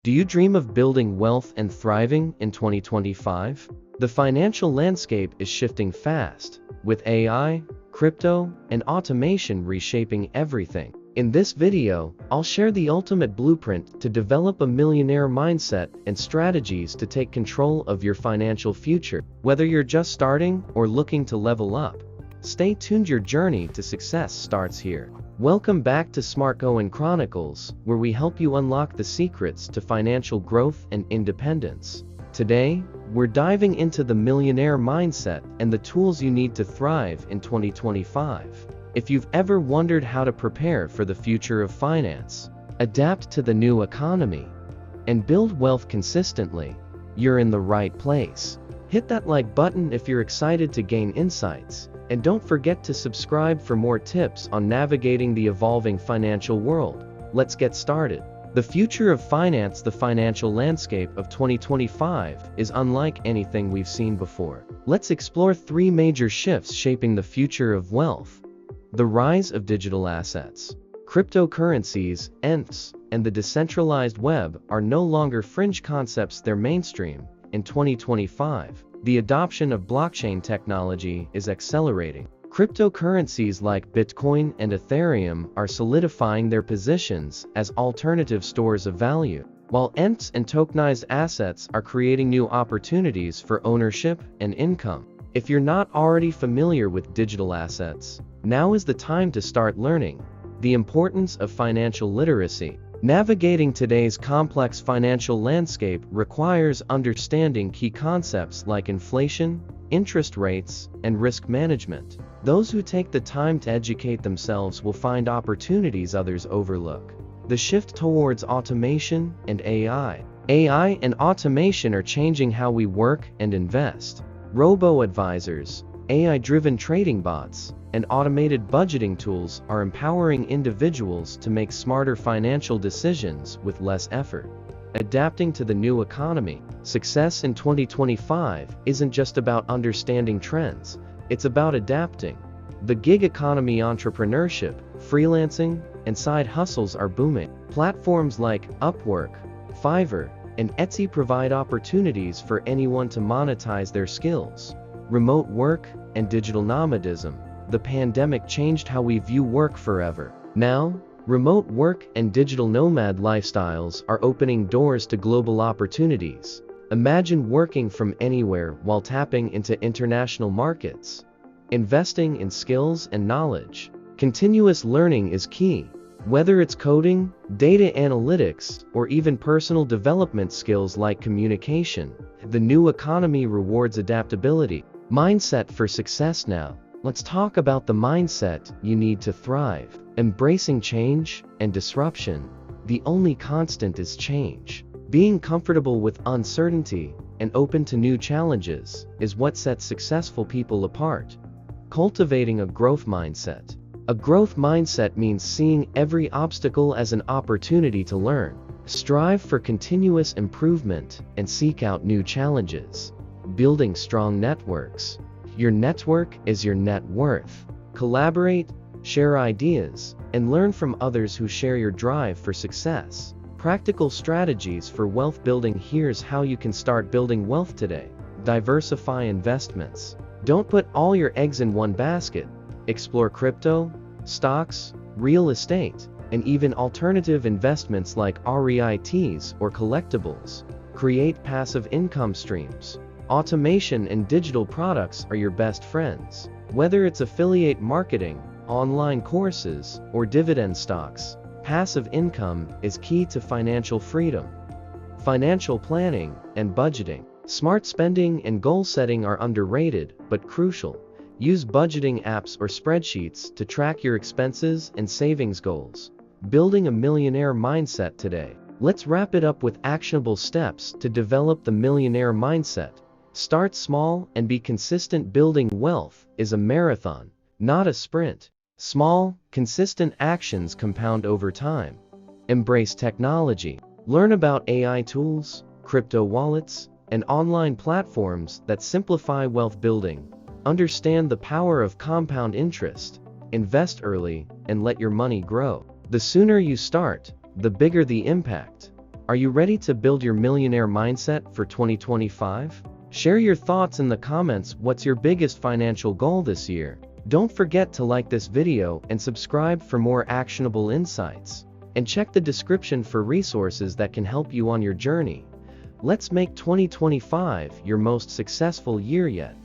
Do you dream of building wealth and thriving in 2025? The financial landscape is shifting fast, with AI, crypto, and automation reshaping everything. In this video, I'll share the ultimate blueprint to develop a millionaire mindset and strategies to take control of your financial future. Whether you're just starting or looking to level up, stay tuned. Your journey to success starts here. Welcome back to SmartCoin Chronicles, where we help you unlock the secrets to financial growth and independence. Today, we're diving into the millionaire mindset and the tools you need to thrive in 2025. If you've ever wondered how to prepare for the future of finance, adapt to the new economy, and build wealth consistently, you're in the right place. Hit that like button if you're excited to gain insights, and don't forget to subscribe for more tips on navigating the evolving financial world. Let's get started. The future of finance. The financial landscape of 2025 is unlike anything we've seen before. Let's explore three major shifts shaping the future of wealth. The rise of digital assets. Cryptocurrencies, ETFs, and the decentralized web are no longer fringe concepts, they're mainstream. In 2025, the adoption of blockchain technology is accelerating. Cryptocurrencies like Bitcoin and Ethereum are solidifying their positions as alternative stores of value, while ETFs and tokenized assets are creating new opportunities for ownership and income. If you're not already familiar with digital assets, now is the time to start learning the importance of financial literacy. Navigating today's complex financial landscape requires understanding key concepts like inflation, interest rates, and risk management. Those who take the time to educate themselves will find opportunities others overlook. The shift towards automation and AI. AI and automation are changing how we work and invest. Robo-advisors, AI-driven trading bots, and automated budgeting tools are empowering individuals to make smarter financial decisions with less effort. Adapting to the new economy. Success in 2025 isn't just about understanding trends, it's about adapting. The gig economy, entrepreneurship, freelancing, and side hustles are booming. Platforms like Upwork, Fiverr, and Etsy provide opportunities for anyone to monetize their skills. Remote work and digital nomadism. The pandemic changed how we view work forever. Now, remote work and digital nomad lifestyles are opening doors to global opportunities. Imagine working from anywhere while tapping into international markets. Investing in skills and knowledge. Continuous learning is key. Whether it's coding, data analytics, or even personal development skills like communication, the new economy rewards adaptability. Mindset for success. Now, let's talk about the mindset you need to thrive. Embracing change and disruption. The only constant is change. Being comfortable with uncertainty and open to new challenges is what sets successful people apart. Cultivating a growth mindset. A growth mindset means seeing every obstacle as an opportunity to learn. Strive for continuous improvement and seek out new challenges. Building strong networks. Your network is your net worth. Collaborate, share ideas, and learn from others who share your drive for success. Practical strategies for wealth building. Here's how you can start building wealth today. Diversify investments. Don't put all your eggs in one basket. Explore crypto, stocks, real estate, and even alternative investments like REITs or collectibles. Create passive income streams. Automation and digital products are your best friends. Whether it's affiliate marketing, online courses, or dividend stocks, passive income is key to financial freedom. Financial planning and budgeting. Smart spending and goal setting are underrated but crucial. Use budgeting apps or spreadsheets to track your expenses and savings goals. Building a millionaire mindset today. Let's wrap it up with actionable steps to develop the millionaire mindset. Start small and be consistent. Building wealth is a marathon, not a sprint. Small, consistent actions compound over time. Embrace technology. Learn about AI tools, crypto wallets, and online platforms that simplify wealth building. Understand the power of compound interest. Invest early and let your money grow. The sooner you start, the bigger the impact. Are you ready to build your millionaire mindset for 2025? Share your thoughts in the comments. What's your biggest financial goal this year? Don't forget to like this video and subscribe for more actionable insights. And check the description for resources that can help you on your journey. Let's make 2025 your most successful year yet.